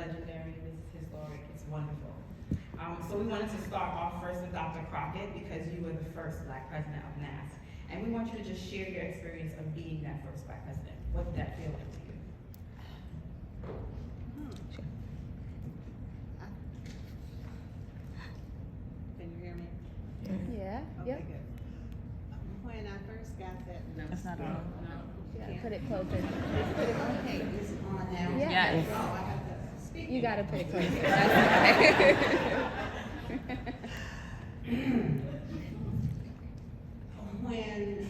legendary, this is historic, it's wonderful. So we wanted to start off first with Dr. Crockett because you were the first Black president of NASP. And we want you to just share your experience of being that first Black president. What did that feel like to you? Can you hear me? Yeah. Okay, Yep. good. When I first got that. It's not on. Yeah. Put it closer. Okay, is it on now? Yeah. Yes. Oh, I have to speak. You gotta put it closer.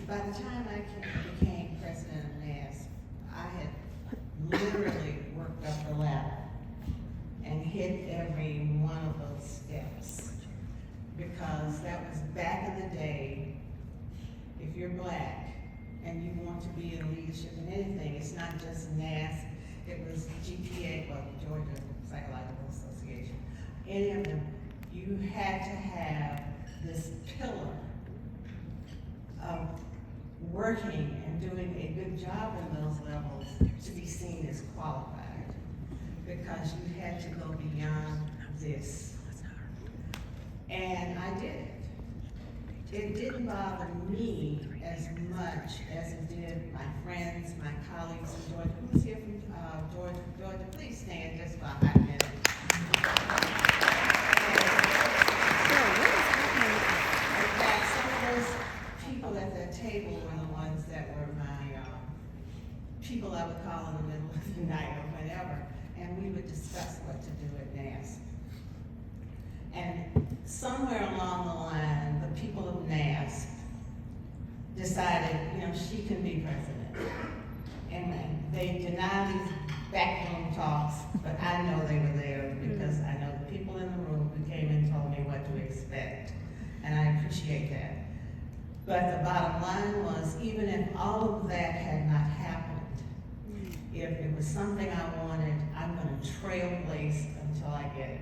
By the time I became president of NASP, I had literally worked up the ladder and hit every one of those steps. Because that was back in the day, if you're Black and you want to be in leadership in anything, it's not just NASP, it was GPA, well, Georgia Psychological Association, any of them, you had to have this pillar of working and doing a good job in those levels to be seen as qualified, because you had to go beyond this. And I did it. It didn't bother me as much as it did my friends, my colleagues in Georgia. Who's here from Georgia? Georgia, please stand just for a hot minute. In fact, some of those people at that table were the ones that were my people I would call in the middle of the night or whenever, and we would discuss what to do at NASP. And somewhere along the line, the people of NASP decided, she can be president. And they denied these backroom talks, but I know they were there because I know the people in the room who came and told me what to expect. And I appreciate that. But the bottom line was, even if all of that had not happened, if it was something I wanted, I'm going to trailblaze until I get it.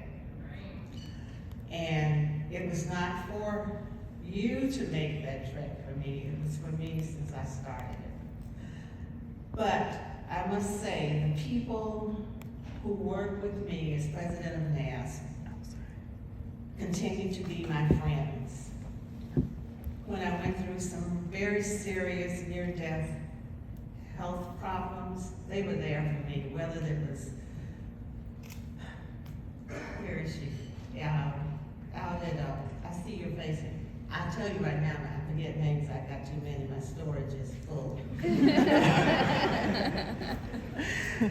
And it was not for you to make that trek for me, it was for me since I started it. But I must say, the people who work with me as president of NASP continue to be my friends. When I went through some very serious near-death health problems, they were there for me, whether it was, where is she? Out at, I see your face. I'll tell you right now, I forget names, I got too many, my storage is full.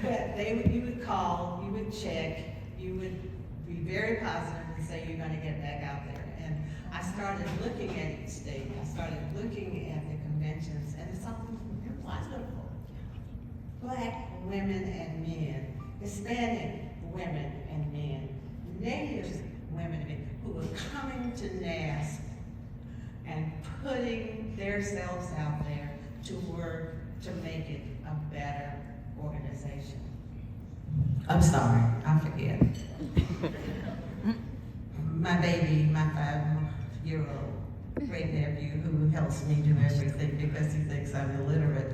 But you would call, you would check, you would be very positive and say you're gonna get back out there. And I started looking at each state, I started looking at the conventions, and it's something wonderful. Black women and men, Hispanic women and men, Native women and men, who were coming to NASP and putting themselves out there to work to make it a better organization. I'm sorry, I forget. My baby, my 5-year-old great nephew who helps me do everything because he thinks I'm illiterate.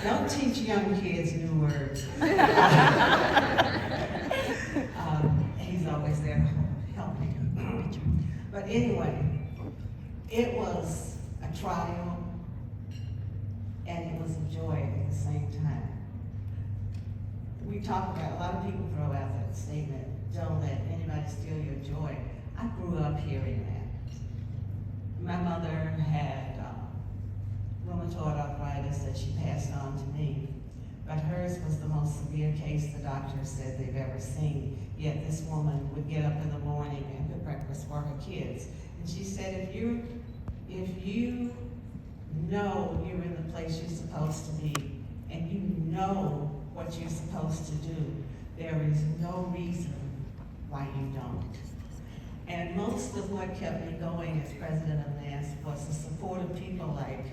Don't teach young kids new words. He's always there to help me. But anyway, it was a trial and it was a joy at the same time. We talk about, a lot of people throw out that statement, don't let anybody steal your joy. I grew up hearing that. My mother had rheumatoid arthritis that she passed on to me, but hers was the most severe case the doctors said they've ever seen. Yet this woman would get up in the morning and cook breakfast for her kids. And she said, if you know you're in the place you're supposed to be, and you know what you're supposed to do, there is no reason why you don't. And most of what kept me going as president of NASP was the support of people like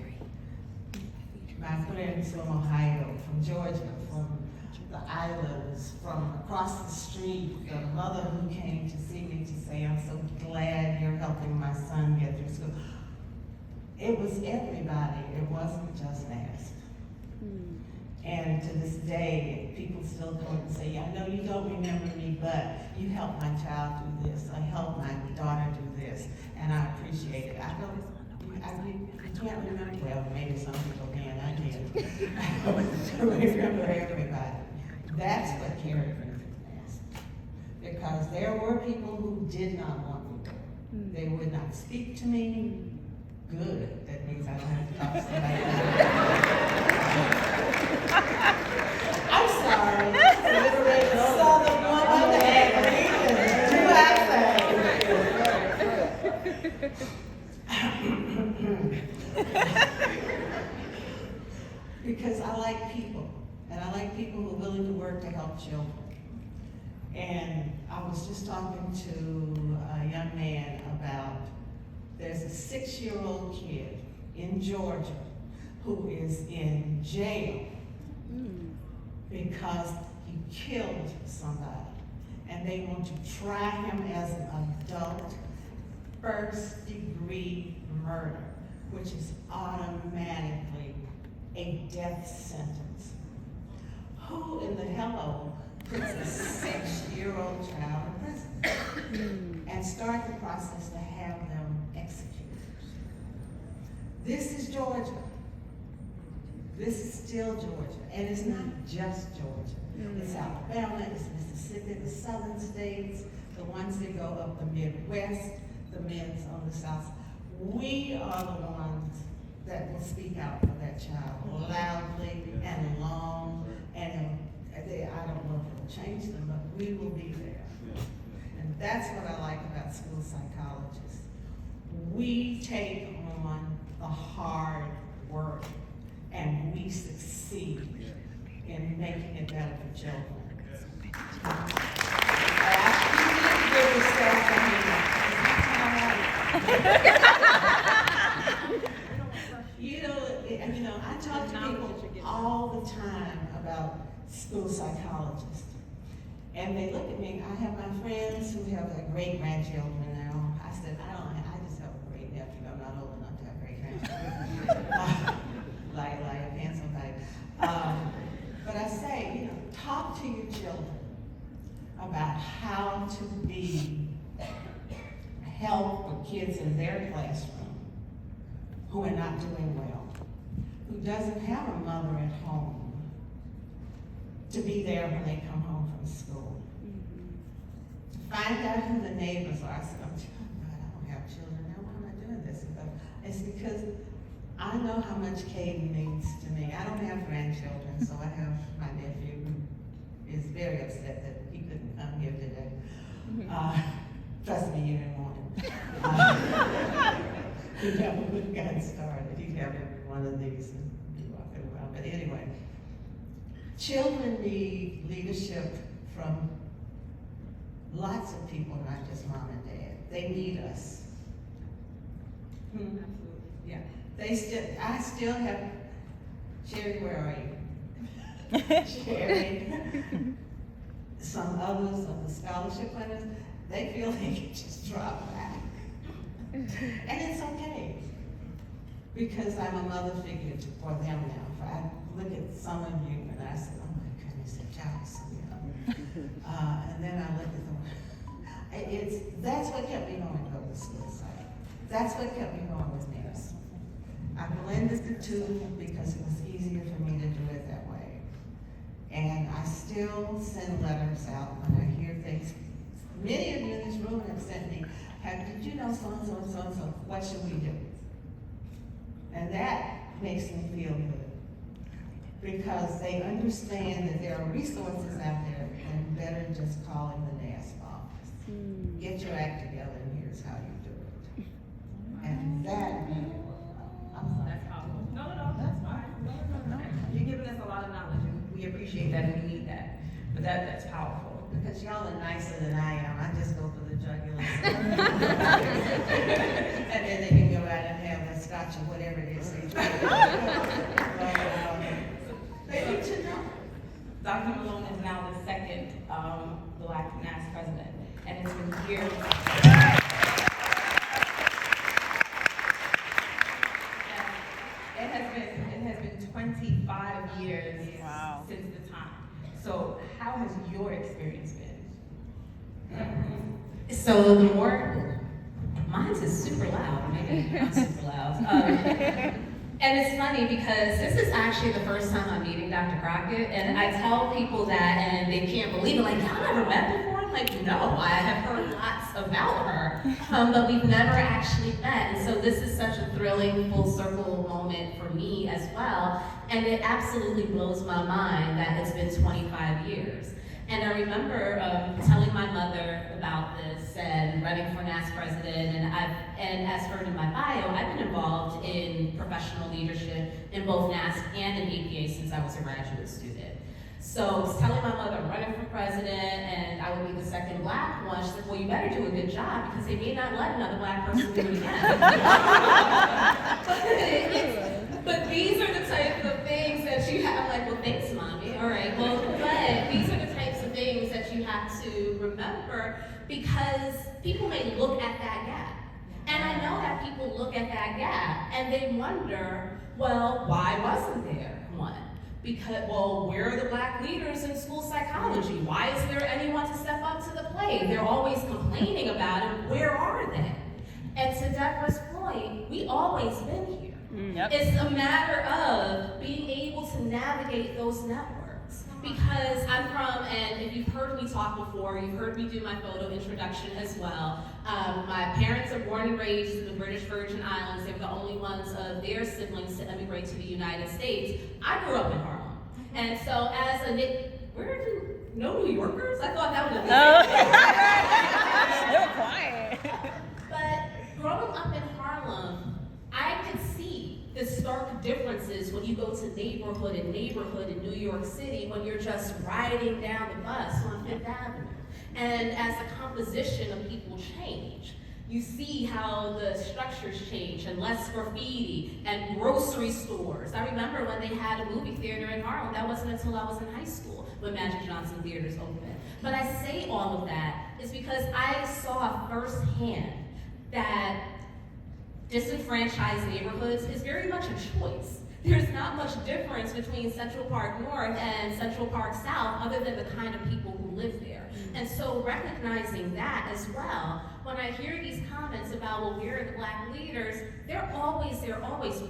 my friends from Ohio, from Georgia, from the islands, from across the street, the mother who came to see me to say, I'm so glad you're helping my son get through school. It was everybody, it wasn't just NASP. And And to this day, people still come and say, yeah, I know you don't remember me, but you helped my child do this. I helped my daughter do this, and I appreciate it. I know I can't remember, well, maybe some people can, I can't. I remember everybody. That's what carried me through NASP. Because there were people who did not want me there. They would not speak to me. Good, that means I don't have to talk to somebody. I'm sorry, liberated Southern woman and reason, do I say? Because I like people, and I like people who are willing to work to help children. And I was just talking to a young man about, there's a 6-year-old kid in Georgia who is in jail because he killed somebody. And they want to try him as an adult, first-degree murder, which is automatically a death sentence. Who in the hello puts a 6-year-old child in prison and start the process to have them executed? This is Georgia. This is still Georgia, and it's not just Georgia. It's Alabama, it's Mississippi, the southern states, the ones that go up the Midwest, the men's on the south. We are the ones that will speak out for that child loudly and long, and I don't know if it'll change them, but we will be there. And that's what I like about school psychologists. We take on the hard work, and we succeed in making it better for children. You know, I talk to people all the time about school psychologists. And they look at me, I have my friends who have their great grandchildren now. I said, I just have a great nephew. I'm not old enough to have great grandchildren. Like a handsome type. But I say, you know, talk to your children about how to be help for kids in their classroom who are not doing well, who doesn't have a mother at home to be there when they come home from school. Find out who the neighbors are. I said, oh God, I don't have children now. Why am I doing this? It's because I know how much Caden means to me. I don't have grandchildren, so I have my nephew who is very upset that he couldn't come here today. Trust me, you didn't want him. He never would have gotten started. He'd have every one of these and be walking around. But anyway, children need leadership from lots of people, not just mom and dad. They need us. Absolutely. Yeah. I still have, Sherry, where are you? Sherry, some others of the scholarship winners, they feel they can just drop back. And it's okay, because I'm a mother figure for them now. I look at some of you and I say, oh my goodness, that child is so young. And then I look at them. That's what kept me going to go to school psych. That's what kept me going with NASP. I blended the two because it was easier for me to do it that way. And I still send letters out when I hear things. Many of you in this room have sent me, did you know so-and-so and so-and-so, what should we do? And that makes me feel good. Because they understand that there are resources out there and better just calling the NASP office. Get your act together and here's how you do it. And that, That's powerful. No, that's fine. No. You're giving us a lot of knowledge, and we appreciate that, and we need that. But that's powerful. because y'all are nicer than I am. I just go for the jugular. And then they can go out and have a scotch or whatever it is they try to do. They need to know. Dr. Malone is now the second Black NASP president, and it's been years. It has been 25 years since the time. So how has your experience been? So the more, mine's is super loud, maybe I'm super loud. And it's funny because this is actually the first time I'm meeting Dr. Crockett, and I tell people that and they can't believe it, like, y'all never met before? I'm like, no, I have heard lots about her, but we've never actually met, and so this is such a thrilling full circle moment for me as well, and it absolutely blows my mind that it's been 25 years. And I remember telling my mother about this and running for NASP president, and as heard in my bio, I've been involved in professional leadership in both NASP and in APA since I was a graduate student. So I was telling my mother I'm running for president and I would be the second Black one. She said, well, you better do a good job because they may not let another Black person do it again. But these are the types of things that you have, I'm like, well, thanks, mommy. All right, well, but these are the types of things that you have to remember because people may look at that gap. And I know that people look at that gap and they wonder, well, why wasn't there one? Because, well, where are the Black leaders in school psychology? Why isn't there anyone to step up to the plate? They're always complaining about it. Where are they? And to Deborah's point, we always been here. Yep. It's a matter of being able to navigate those networks. Because I'm from, and if you've heard me talk before, you've heard me do my photo introduction as well. My parents are born and raised in the British Virgin Islands. They were the only ones of their siblings to emigrate to the United States. I grew up in Harlem. And so as a, where do, no New Yorkers? I thought that was a They were quiet. But growing up in Harlem, I could see the stark differences when you go to neighborhood and neighborhood in New York City when you're just riding down the bus on Fifth Avenue. And as the composition of people change, you see how the structures change and less graffiti and grocery stores. I remember when they had a movie theater in Harlem. That wasn't until I was in high school when Magic Johnson Theaters opened. But I say all of that is because I saw firsthand that disenfranchised neighborhoods is very much a choice. There's not much difference between Central Park North and Central Park South other than the kind of people who live there. And so recognizing that as well, when I hear these comments about, well, where are the Black leaders, they're always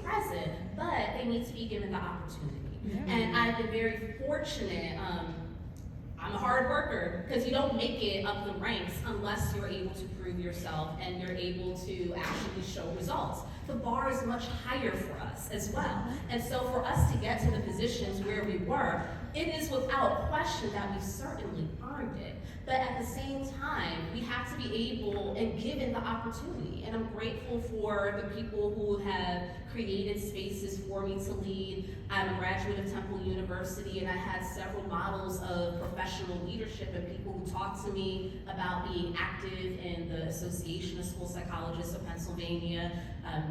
present, but they need to be given the opportunity. Mm-hmm. And I've been very fortunate. I'm a hard worker because you don't make it up the ranks unless you're able to prove yourself and you're able to actually show results. The bar is much higher for us as well. And so for us to get to the positions where we were, it is without question that we certainly earned it. But at the same time, we have to be able and given the opportunity. And I'm grateful for the people who have created spaces for me to lead. I'm a graduate of Temple University, and I had several models of professional leadership and people who talked to me about being active in the Association of School Psychologists of Pennsylvania,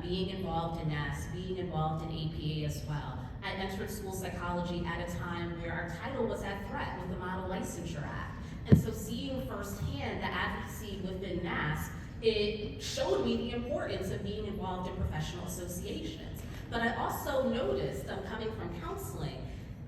being involved in NASP, being involved in APA as well. I entered school psychology at a time where our title was at threat with the Model Licensure Act. And so seeing firsthand the advocacy within NASP, it showed me the importance of being involved in professional associations. But I also noticed, coming from counseling,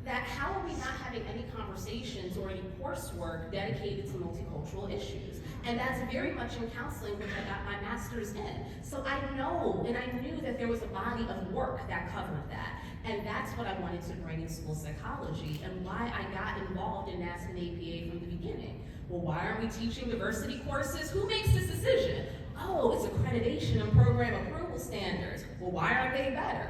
that how are we not having any conversations or any coursework dedicated to multicultural issues? And that's very much in counseling, which I got my master's in. So I know, and I knew that there was a body of work that covered that. And that's what I wanted to bring in school psychology and why I got involved in NASP and APA from the beginning. Well, why aren't we teaching diversity courses? Who makes this decision? Oh, it's accreditation and program approval standards. Well, why aren't they better?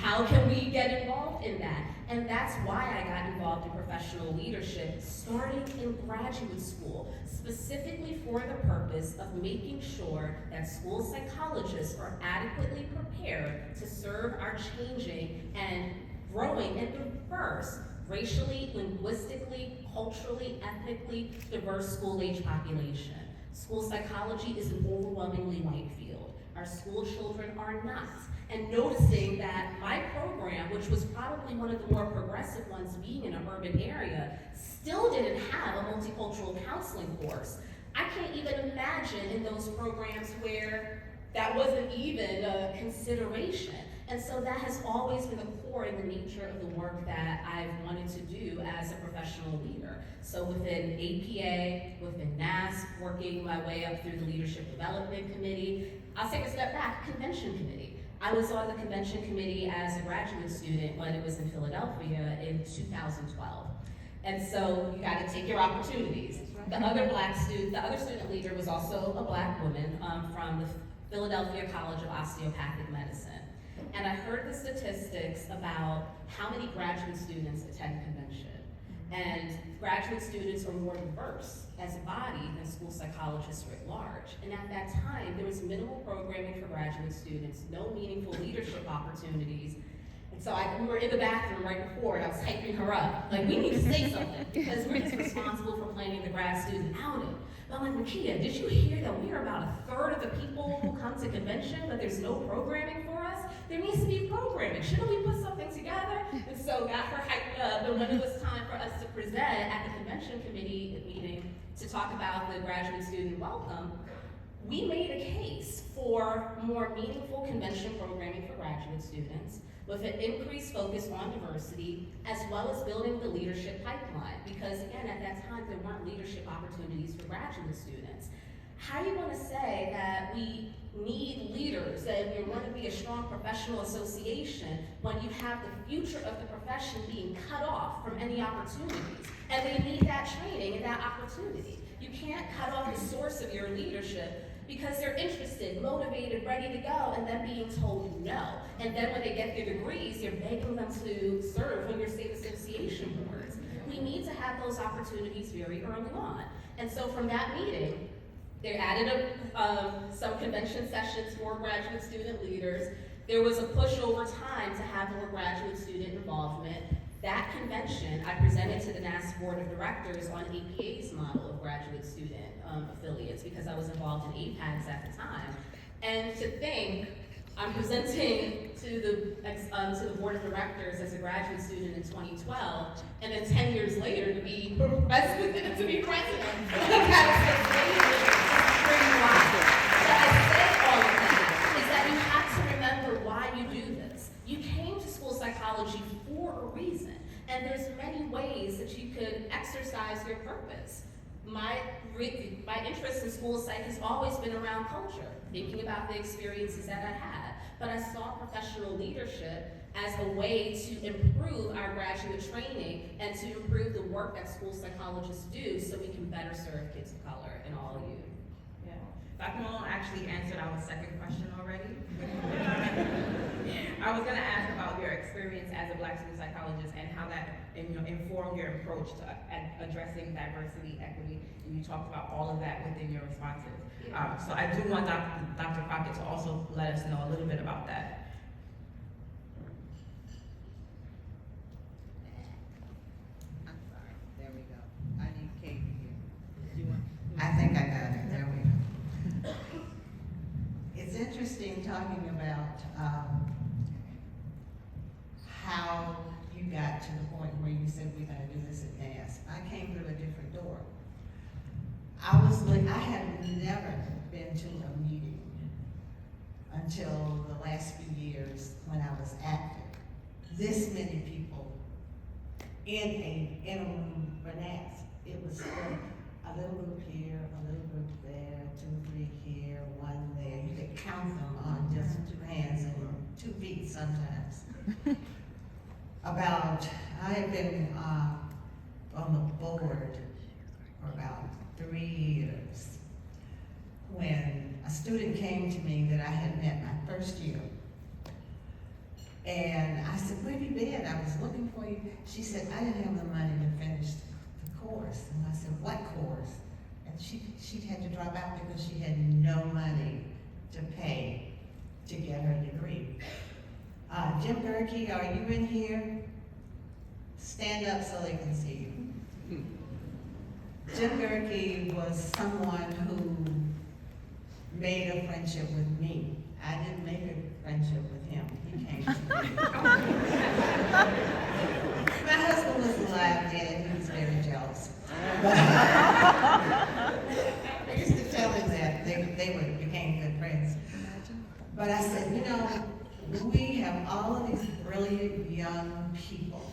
How can we get involved in that? And that's why I got involved in professional leadership, starting in graduate school, specifically for the purpose of making sure that school psychologists are adequately prepared to serve our changing and growing and diverse, racially, linguistically, culturally, ethnically diverse school-age population. School psychology is an overwhelmingly white field. Our school children are not. And noticing that my program, which was probably one of the more progressive ones being in an urban area, still didn't have a multicultural counseling course. I can't even imagine in those programs where that wasn't even a consideration. And so that has always been the core and the nature of the work that I've wanted to do as a professional leader. So within APA, within NASP, working my way up through the Leadership Development Committee. I'll take a step back, Convention Committee. I was on the Convention Committee as a graduate student when it was in Philadelphia in 2012. And so you gotta take your opportunities. The other student leader was also a Black woman from the Philadelphia College of Osteopathic Medicine. And I heard the statistics about how many graduate students attend convention. And graduate students are more diverse as a body than school psychologists writ large. And at that time, there was minimal programming for graduate students, no meaningful leadership opportunities. And so we were in the bathroom right before, and I was hyping her up. Like, we need to say something, because we're just responsible for planning the grad student outing. But I'm like, Makia, did you hear that we are about a third of the people who come to convention, but there's no programming for us? There needs to be programming. Shouldn't we put something together? And so got her hyped up, and when it was time for us to present at the convention committee meeting to talk about the graduate student welcome, we made a case for more meaningful convention programming for graduate students, with an increased focus on diversity, as well as building the leadership pipeline. Because again, at that time, there weren't leadership opportunities for graduate students. How are you gonna say that we need leaders, that we want to be a strong professional association, when you have the future of the profession being cut off from any opportunities? And they need that training and that opportunity. You can't cut off the source of your leadership because they're interested, motivated, ready to go, and then being told no. And then when they get their degrees, you're begging them to serve on your state association boards. We need to have those opportunities very early on. And so from that meeting, they added some convention sessions for graduate student leaders. There was a push over time to have more graduate student involvement. That convention, I presented to the NASP Board of Directors on APA's model of graduate student affiliates, because I was involved in APAGs at the time. And to think, I'm presenting to the Board of Directors as a graduate student in 2012, and then 10 years later to be president. Is that you have to remember why you do this. You came to school psychology for a reason, and there's many ways that you could exercise your purpose. My interest in school psych has always been around culture, thinking about the experiences that I had, but I saw professional leadership as a way to improve our graduate training and to improve the work that school psychologists do so we can better serve kids of color and all of you. Yeah. Dr. Malone actually answered our second question already. I was gonna ask about your experience as a Black school psychologist and how that informed your approach to addressing diversity, equity, and you talked about all of that within your responses. So I do want Dr. Crockett to also let us know a little bit about that. I'm sorry. There we go. I need Kate here. I think I got it. There we go. It's interesting talking about how you got to the point where you said we're going to do this at NASP. I came through a different door. I had never been to a meeting until the last few years when I was active. This many people in a room for NASP. It was a little group here, a little group there, 2, 3 here, 1 there. You could count them on just 2 hands and 2 feet sometimes. I had been on the board for about 3 years when a student came to me that I had met my first year. And I said, where have you been? I was looking for you. She said, I didn't have the money to finish the course. And I said, what course? And she had to drop out because she had no money to pay to get her degree. Jim Gerke, are you in here? Stand up so they can see you. Jim Gerke was someone who made a friendship with me. I didn't make a friendship with him. He came to me. My husband was alive then, and he was very jealous. I used to tell him that they became good friends. But I said, we have all of these brilliant young people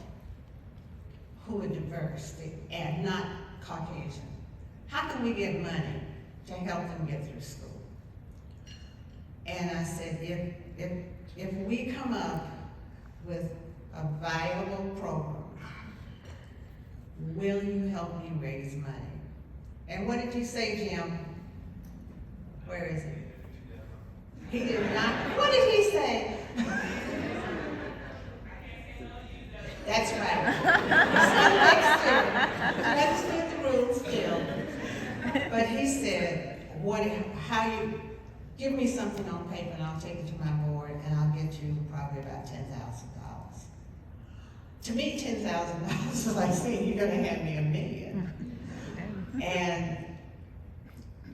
who are diverse and not Caucasian. How can we get money to help them get through school? And I said, if we come up with a viable program, will you help me raise money? And what did you say, Jim? Where is he? He did not. What did he say? That's right. He understood the rules still. But he said, how you, give me something on paper and I'll take it to my board and I'll get you probably about $10,000. To me, $10,000 is like saying you're gonna hand me $1 million. And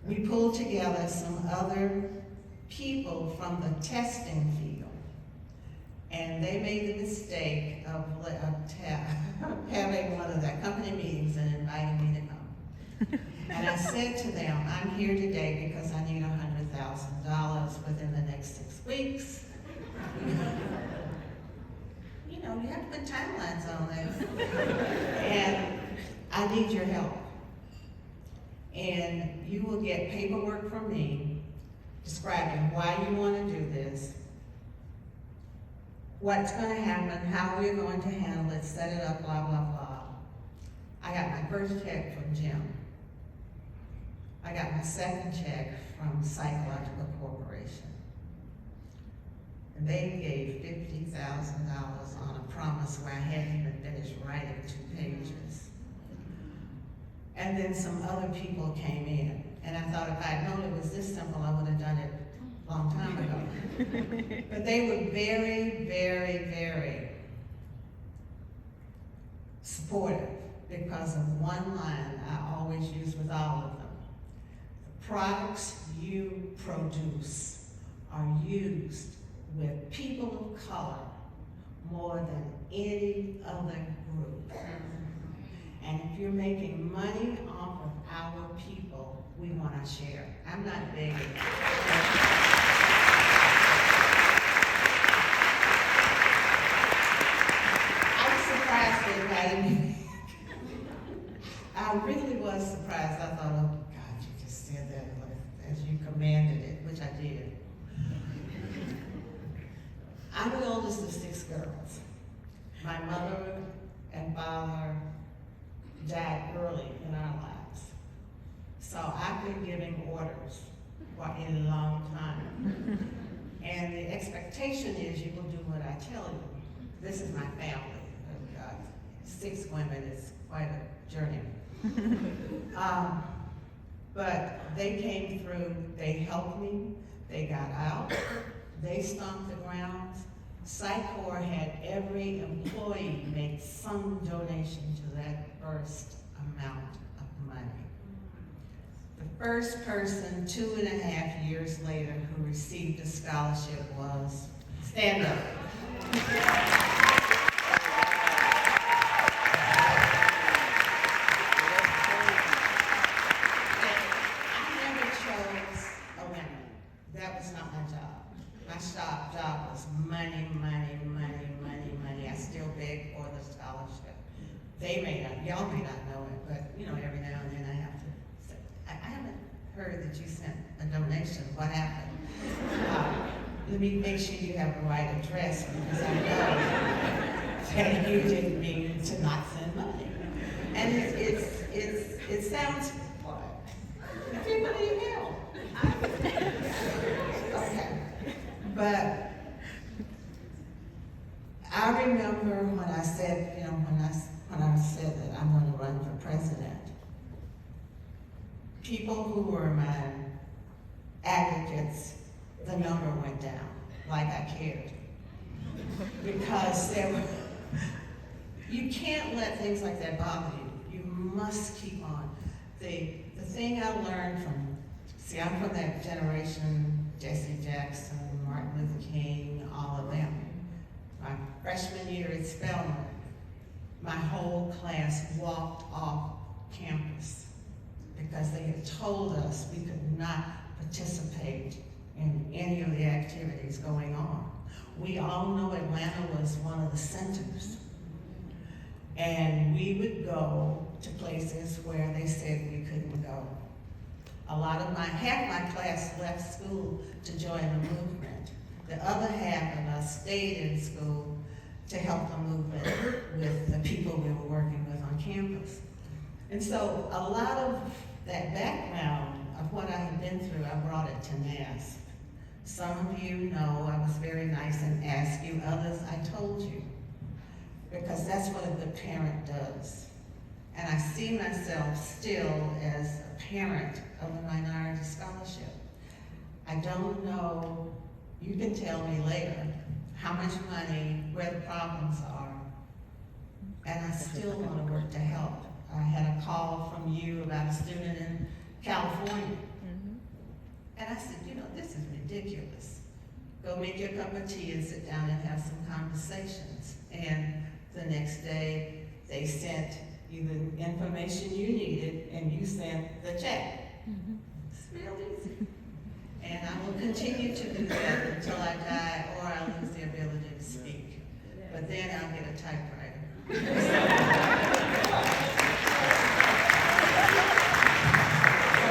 we pulled together some other people from the testing field. And they made the mistake of having one of their company meetings and inviting me to come. And I said to them, I'm here today because I need $100,000 within the next 6 weeks. You know, you have to put timelines on this. And I need your help. And you will get paperwork from me describing why you want to do this, what's going to happen, how we're going to handle it, set it up, blah, blah, blah. I got my first check from Jim. I got my second check from Psychological Corporation. And they gave $50,000 on a promise where I hadn't even finished writing 2 pages. And then some other people came in. And I thought if I had known it was this simple, I would have done it a long time ago. But they were very, very, very supportive because of one line I always use with all of them. The products you produce are used with people of color more than any other group. And if you're making money off of our people, we want to share. I'm not begging. I'm surprised they invited me. I really was surprised. I thought, oh God, you just said that as you commanded it, which I did. I'm the oldest of 6 girls. My mother and father died early in our lives. So I've been giving orders for a long time. And the expectation is you will do what I tell you. This is my family. 6 women is quite a journey. But they came through, they helped me, they got out, they stomped the grounds. Psychor had every employee make some donation to that first amount of money. The first person 2.5 years later who received a scholarship was, stand up. I never chose a winner. That was not my job. My job was money, money, money, money, money. I still beg for the scholarship. They may not, y'all may not know it, but you know, every now and then I have to say, I haven't heard that you sent a donation. What happened? Let me make sure you have the right address because I know that you didn't mean to not send money. And it sounds like people need help. Okay. But I remember when I said, you know, when I said that I'm going to run for president, people who were my advocates, the number went down, like I cared. Because you can't let things like that bother you. You must keep on. The thing I learned from, I'm from that generation, Jesse Jackson, Martin Luther King, all of them. My freshman year at Spelman, my whole class walked off campus because they had told us we could not participate in any of the activities going on. We all know Atlanta was one of the centers. And we would go to places where they said we couldn't go. Half my class left school to join the movement. The other half of us stayed in school to help the movement with the people we were working with on campus. And so a lot of that background of what I had been through, I brought it to NASP. Some of you know I was very nice and asked you, others I told you, because that's what a good parent does. And I see myself still as a parent of a minority scholarship. I don't know, you can tell me later, how much money, where the problems are, and I still want to work to help. I had a call from you about a student in California, and I said, you know, this is ridiculous. Go make your cup of tea and sit down and have some conversations. And the next day, they sent you the information you needed, and you sent the check. It's real easy. And I will continue to do that until I die or I lose the ability to speak. But then I'll get a typewriter. But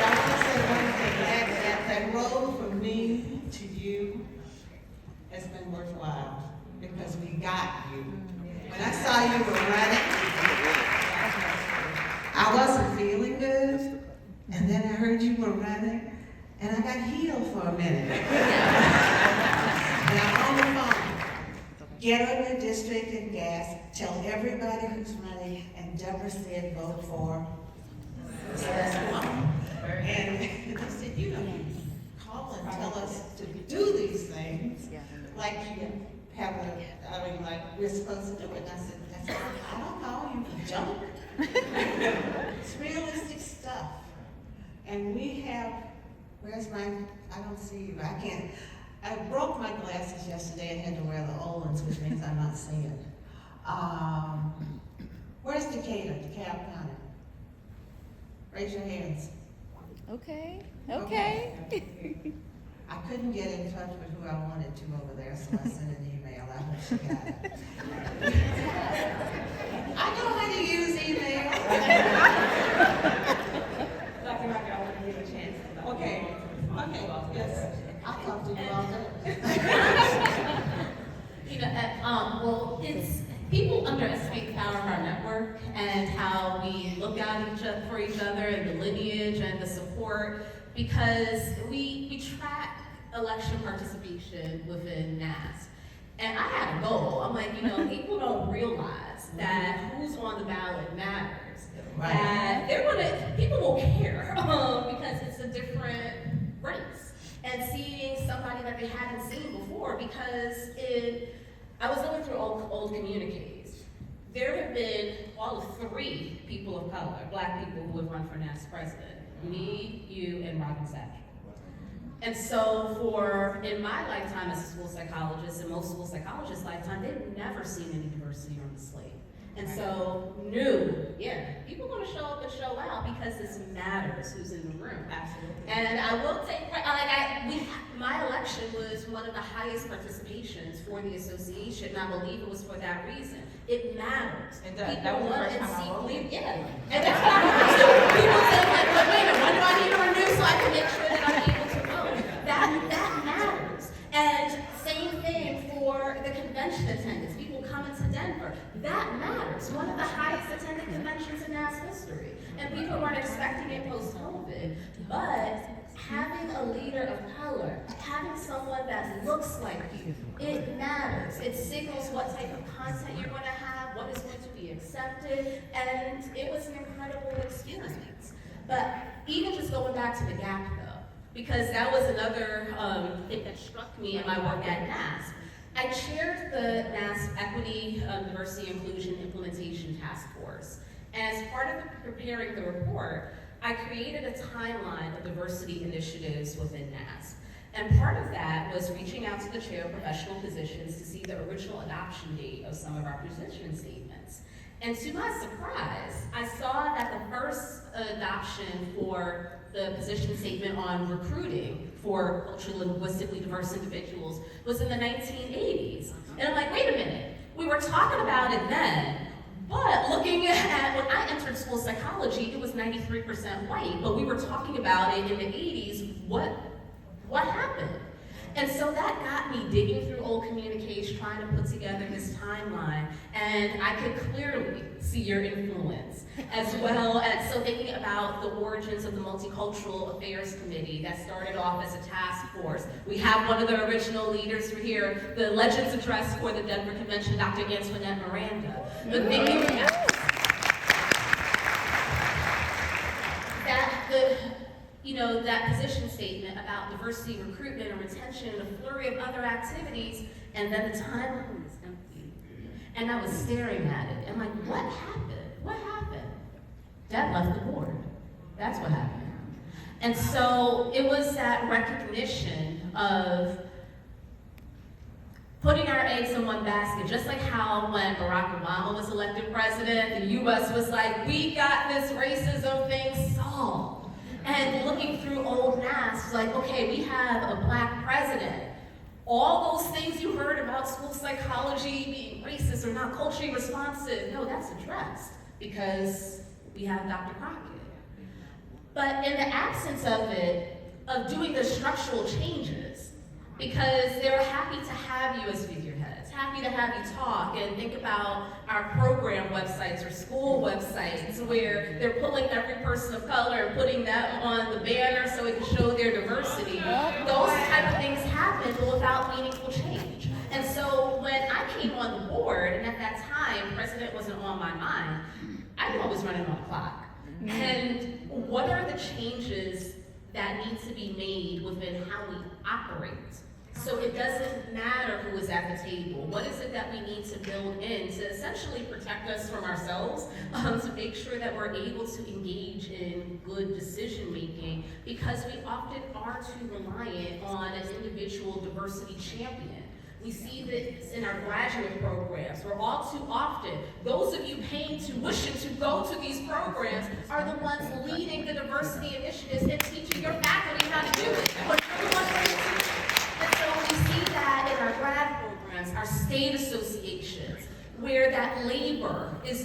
I want to say one thing, that road from me to you has been worthwhile because we got you. When I saw you were running, I wasn't feeling good, and then I heard you were running, and I got healed for a minute. And I'm on the phone. Get on your district and gas, tell everybody who's running, and Deborah said vote for Celeste. And I said, you know, call and tell us to do these things, like you have like we're supposed to do it. And I said, that's why I don't call you junk. It's realistic stuff. And we have, where's my, I don't see you, I broke my glasses yesterday and had to wear the old ones, which means I'm not seeing. Where's Decatur, DeKalb County? Raise your hands. Okay. I couldn't get in touch with who I wanted to over there, so I sent an email. I hope she got it. I know how to use email. Dr. Rocker, I want to give you a chance. Okay, yes. I'll talk to you all day. Well, it's, people underestimate the power of our network and how we look out for each other and the lineage and the support, because we track election participation within NASP. And I had a goal. I'm like, people don't realize that who's on the ballot matters. Right. That people will care because it's a different race. And seeing somebody that they hadn't seen before, because I was going through old communiques. There have been all of 3 people of color, Black people, who have run for NASP president. Me, you, and Robin Satchel. And so in my lifetime as a school psychologist, and most school psychologists' lifetime, they've never seen any diversity on the slate. And so people are going to show up and show out because this matters who's in the room. Absolutely. And I will take, my election was one of the highest participations for the association, and I believe it was for that reason. It matters. It does. That was the first time I voted. And that's what I do. People say, like, wait a minute, when do I need to renew so I can make sure that I'm able to vote? That matters. And same thing for the convention attendance. People coming to Denver. That matters. One of the highest attended conventions in NASP history. And people weren't expecting it post-COVID. But having a leader of color, having someone that looks like you, it matters. It signals what type of content you're going to have, what is going to be accepted, and it was an incredible experience. But even just going back to the gap though, because that was another thing that struck me in my work at NASP. I chaired the NASP Equity, Diversity, Inclusion Implementation Task Force. And as part of preparing the report, I created a timeline of diversity initiatives within NASP. And part of that was reaching out to the chair of professional positions to see the original adoption date of some of our position statements. And to my surprise, I saw that the first adoption for the position statement on recruiting for culturally linguistically diverse individuals was in the 1980s. And I'm like, wait a minute, we were talking about it then, but looking at when I entered school psychology, it was 93% white, but we were talking about it in the 80s, what happened? And so that got me digging through old communiques, trying to put together this timeline, and I could clearly see your influence, as well as so thinking about the origins of the Multicultural Affairs Committee that started off as a task force. We have one of the original leaders here, the Legends Address for the Denver Convention, Dr. Antoinette Miranda. But thinking that position statement about diversity, recruitment, and retention, and a flurry of other activities, and then the timeline was empty. And I was staring at it, and like, what happened? What happened? Dad left the board. That's what happened. And so it was that recognition of putting our eggs in one basket, just like how when Barack Obama was elected president, the US was like, we got this racism thing solved. And looking through old NASP, like, okay, we have a Black president. All those things you heard about school psychology being racist or not culturally responsive, no, that's addressed because we have Dr. Crockett. But in the absence of it, of doing the structural changes, because they're happy to have you as figureheads, happy to have you talk and think about our program websites or school websites where they're pulling every person of color and putting them on the banner so it can show their diversity. Those type of things happen but without meaningful change. And so when I came on the board, and at that time, president wasn't on my mind, I knew I was running on the clock. And what are the changes that need to be made within how we operate? So it doesn't matter who is at the table. What is it that we need to build in to essentially protect us from ourselves, to make sure that we're able to engage in good decision making, because we often are too reliant on an individual diversity champion. We see this in our graduate programs, where all too often, those of you paying tuition to go to these programs are the ones leading the diversity initiatives and teaching your faculty how to do it. But you're the ones who are teaching. And so we see that in our grad programs, our state associations, where that labor is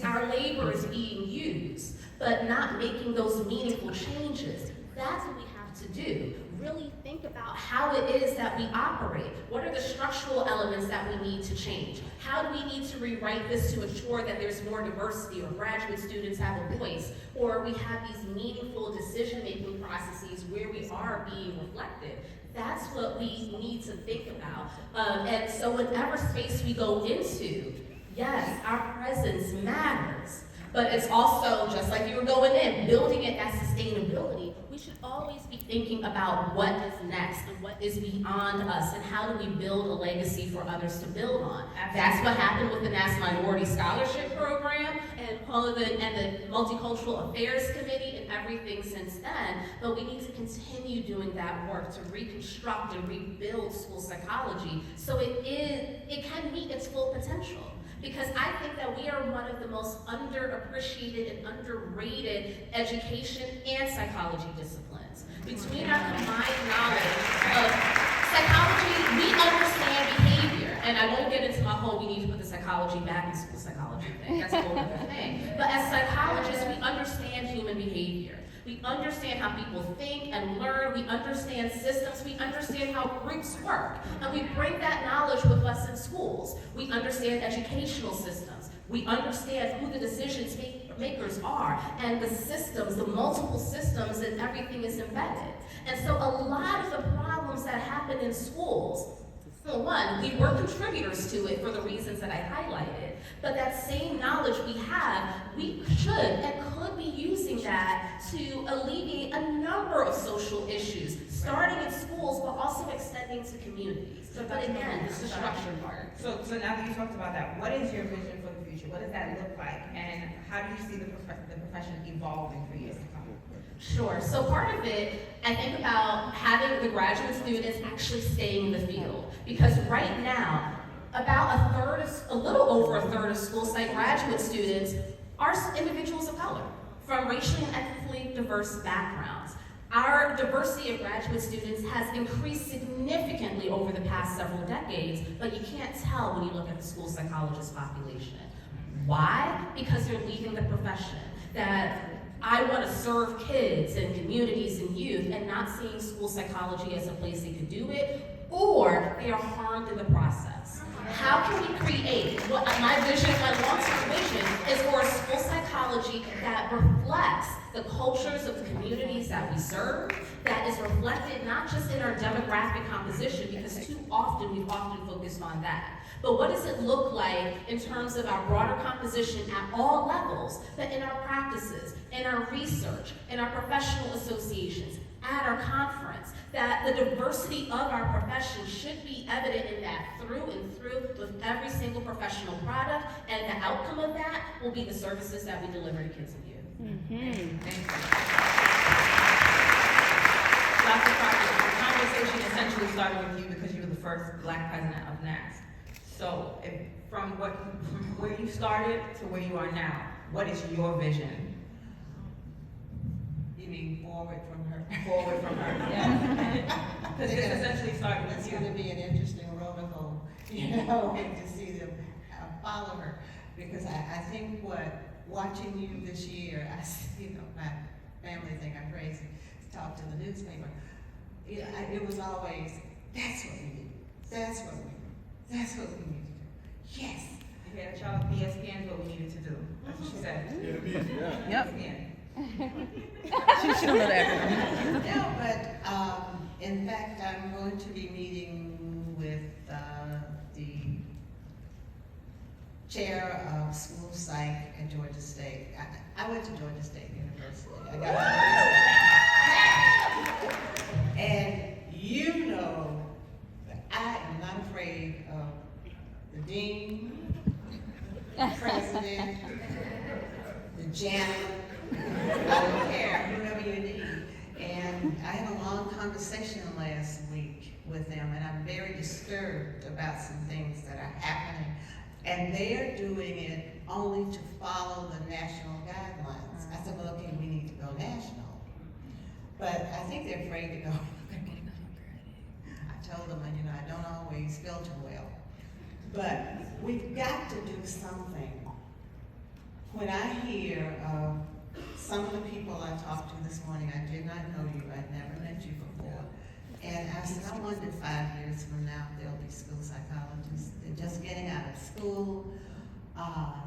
being used, but not making those meaningful changes. That's what we have to do. Really think about how it is that we operate. What are the structural elements that we need to change? How do we need to rewrite this to ensure that there's more diversity, or graduate students have a voice, or we have these meaningful decision-making processes where we are being reflected? That's what we need to think about. And so whatever space we go into, yes, our presence matters. But it's also, just like you were going in, building it as sustainability. We should always be thinking about what is next and what is beyond us, and how do we build a legacy for others to build on. That's what happened with the NASP Minority Scholarship Program and the Multicultural Affairs Committee and everything since then. But we need to continue doing that work to reconstruct and rebuild school psychology so it can meet its full potential. Because I think that we are one of the most underappreciated and underrated education and psychology disciplines. Between our combined knowledge of psychology, we understand behavior. And I won't get into my whole we need to put the psychology back in school psychology thing. That's a whole other thing. But as psychologists, we understand human behavior. We understand how people think and learn. We understand systems. We understand how groups work. And we bring that knowledge with us in schools. We understand educational systems. We understand who the decision makers are and the systems, the multiple systems, and everything is embedded. And so a lot of the problems that happen in schools, well, one, we were contributors to it for the reasons that I highlighted, but that same knowledge we have, we should and could be using that to alleviate a number of social issues, starting in schools, but also extending to communities. But again, it's the structure part. So now that you talked about that, what is your vision for the future? What does that look like? And how do you see the profession evolving for years to come? Sure. So part of it, I think about having the graduate students actually staying in the field. Because right now, a little over a third of school psych graduate students are individuals of color from racially and ethnically diverse backgrounds. Our diversity of graduate students has increased significantly over the past several decades, but you can't tell when you look at the school psychologist population. Why? Because they're leaving the profession. That I want to serve kids and communities and youth and not seeing school psychology as a place they could do it, or they are harmed in the process. How can we create, what my vision, my long-term vision is for a school psychology that reflects the cultures of the communities that we serve, that is reflected not just in our demographic composition, because too often we've focused on that, but what does it look like in terms of our broader composition at all levels, but in our practices, in our research, in our professional associations, at our conference, that the diversity of our profession should be evident in that through and through with every single professional product, and the outcome of that will be the services that we deliver to kids and youth. Mm-hmm. Thank you. Dr. Crockett, the conversation essentially started with you because you were the first Black president of NASP. So, from where you started to where you are now, what is your vision? You mean forward from her? Forward from her. Yeah. Because this essentially started It's with you. going to be an interesting roller coaster, you know, to see them follow her. Because I think watching you this year, my family think I'm crazy to talk to the newspaper. It was always, that's what we do. That's what we do. That's what we need to do. Yes. You had a child, BSPN is what we needed to do. That's what she said. Yep. BSPN. She don't know that. No, but in fact, I'm going to be meeting with the chair of school psych at Georgia State. I went to Georgia State University. I got to and you know that I am not afraid of the dean, the president, the janitor. I don't care, whoever you need. And I had a long conversation last week with them, and I'm very disturbed about some things that are happening. And they're doing it only to follow the national guidelines. I said, well, okay, we need to go national. But I think they're afraid to go. I told them, I don't always filter well. But we've got to do something. When I hear of some of the people I talked to this morning, I did not know you, I'd never met you before. And I said, I wonder 5 years from now if there'll be school psychologists. They're just getting out of school.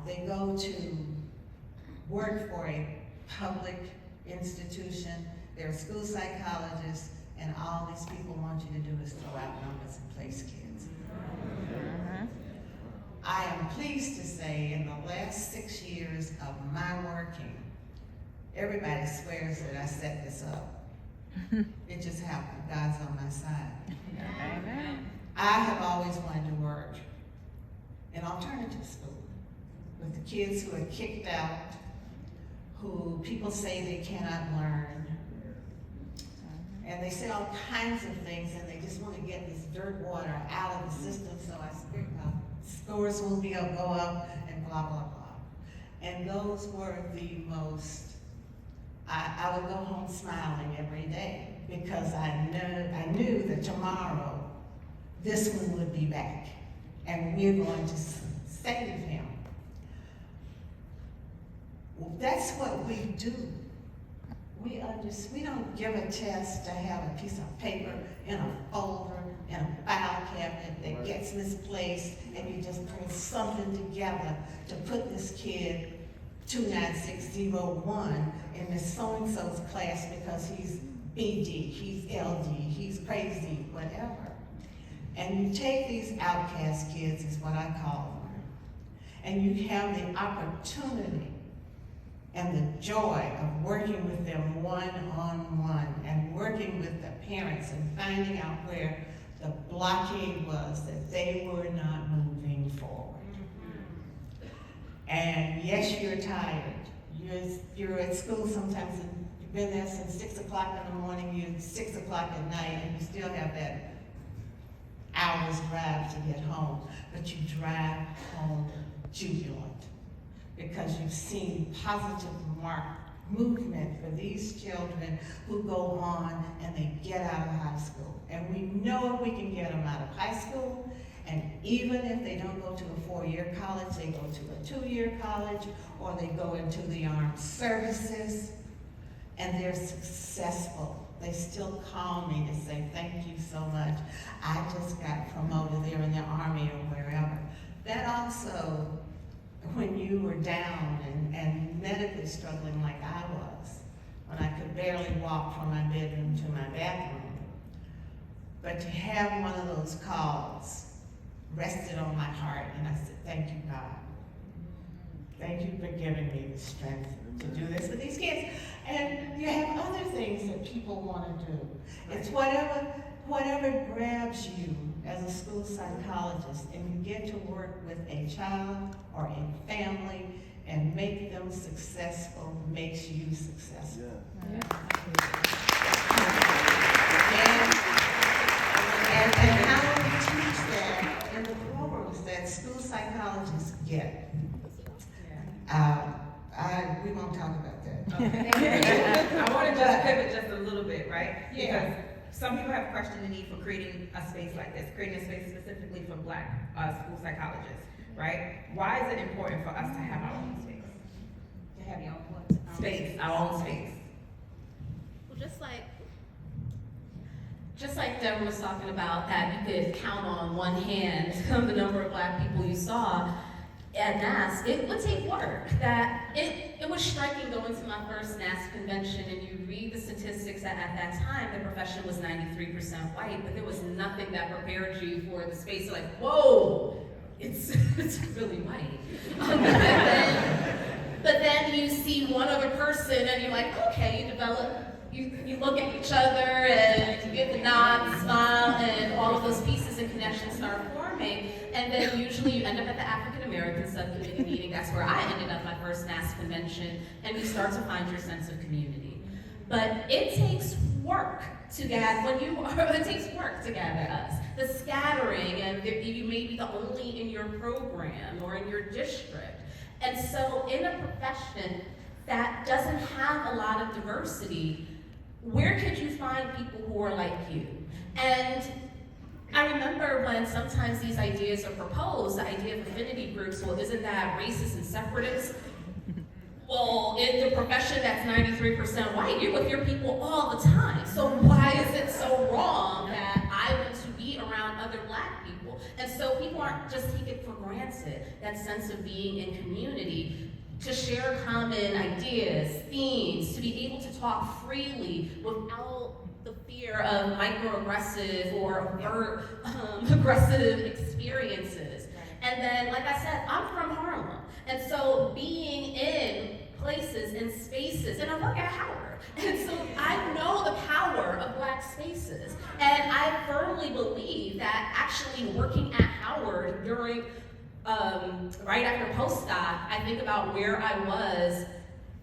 They go to work for a public institution. They're school psychologists, and all these people want you to do is throw out numbers and place kids. I am pleased to say in the last 6 years of my working, everybody swears that I set this up. It just happened. God's on my side. Amen. I have always wanted to work in alternative school with the kids who are kicked out, who people say they cannot learn. And they say all kinds of things, and they just want to get this dirt water out of the system, so scores will go up, and blah, blah, blah. And those were the most, I would go home smiling every day, because I knew that tomorrow, this one would be back, and we're going to save him. Well, that's what we do. We don't give a test to have a piece of paper in a folder, in a file cabinet that gets misplaced, and you just put something together to put this kid 29601 in Miss So-and-so's class because he's BD, he's LD, he's crazy, whatever. And you take these outcast kids, is what I call them, and you have the opportunity and the joy of working with them one-on-one and working with the parents and finding out where the blockade was, that they were not moving forward. And yes, you're tired. You're at school sometimes, and you've been there since 6 o'clock in the morning, you're 6 o'clock at night, and you still have that hour's drive to get home. But you drive home jubilant, because you've seen positive movement for these children who go on and they get out of high school. And we know if we can get them out of high school, and even if they don't go to a 4-year college, they go to a 2-year college, or they go into the armed services, and they're successful. They still call me to say, thank you so much. I just got promoted. They're in the Army or wherever. That also, when you were down and medically struggling like I was, when I could barely walk from my bedroom to my bathroom, but to have one of those calls rested on my heart, and I said, thank you, God. Thank you for giving me the strength to do this with these kids. And you have other things that people want to do. It's whatever grabs you as a school psychologist, and you get to work with a child or a family and make them successful makes you successful. Yeah. And how we teach that in the programs that school psychologists get. We won't talk about that. Okay. I want to just pivot just a little bit, right? Yeah. Because some people have questioned the need for creating a space like this, creating a space specifically for Black school psychologists, right? Why is it important for us to have our own space? To have your own what? Space, our own space. Well, just like Deborah was talking about, that you could count on one hand the number of Black people you saw at NASP, it would take work. That it was striking going to my first NASP convention, and you read the statistics that at that time the profession was 93% white, but there was nothing that prepared you for the space. Like, whoa, it's really white. But then you see one other person, and you're like, okay, you develop. You look at each other and you get the nod, smile, and all of those pieces and connections start forming. And then usually you end up at the African American subcommittee meeting. That's where I ended up my first NASP convention, and you start to find your sense of community. But it takes work to gather, it takes work to gather us. The scattering, and you may be the only in your program or in your district. And so in a profession that doesn't have a lot of diversity, where could you find people who are like you? And I remember when sometimes these ideas are proposed, the idea of affinity groups, well, isn't that racist and separatist? Well, in the profession that's 93% white, you're with your people all the time. So why is it so wrong that I want to be around other Black people? And so people aren't just take it for granted, that sense of being in community, to share common ideas, themes, to be able to talk freely without the fear of microaggressive or aggressive experiences. And then, like I said, I'm from Harlem. And so being in places and spaces, and I work at Howard. And so I know the power of Black spaces. And I firmly believe that actually working at Howard during right after postdoc, I think about where I was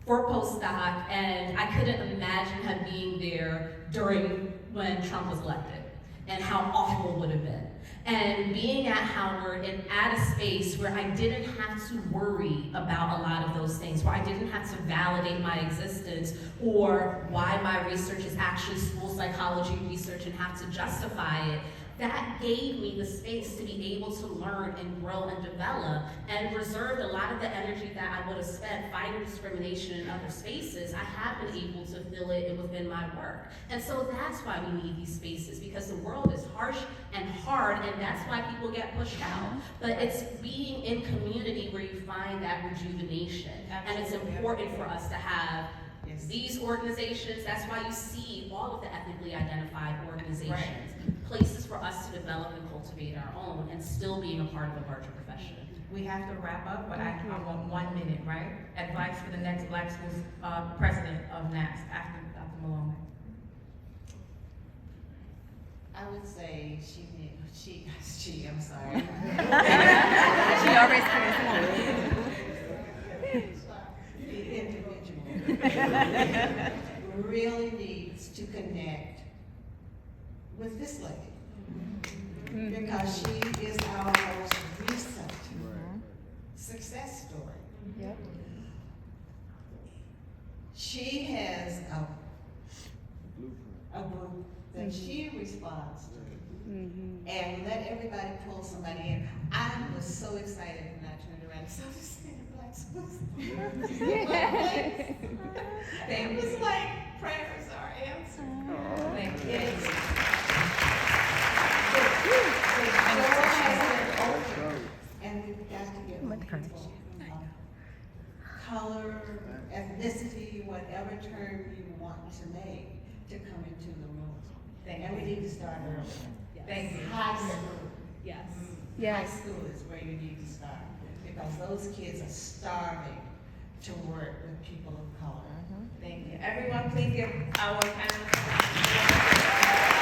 for postdoc, and I couldn't imagine being there during when Trump was elected, and how awful it would have been. And being at Howard and at a space where I didn't have to worry about a lot of those things, where I didn't have to validate my existence or why my research is actually school psychology research and have to justify it, that gave me the space to be able to learn and grow and develop, and reserved a lot of the energy that I would have spent fighting discrimination in other spaces. I have been able to fill it within my work. And so that's why we need these spaces, because the world is harsh and hard, and that's why people get pushed out. But it's being in community where you find that rejuvenation. And it's important for us to have these organizations. That's why you see all of the ethnically identified organizations, places for us to develop and cultivate our own, and still being a part of a larger profession. We have to wrap up, but I want 1 minute, right? Advice for the next Black Schools president of NASP after Dr. Malone. I would say I'm sorry. She always says The individual really needs to connect with this lady, because she is our most recent success story. Yep. She has a group that she responds to. And let everybody pull somebody in. I was so excited when I turned around and saw this in Black School. It was like prayers are answered. Like, yes. The door has been opened, and we've got to get more people of color, ethnicity, whatever term you want to make, to come into the room. And we need to start early. Thank you. High school. Yes. Yes. High school is where you need to start, because those kids are starving to work with people of color. Thank you. Everyone, please give our panelists a round of applause.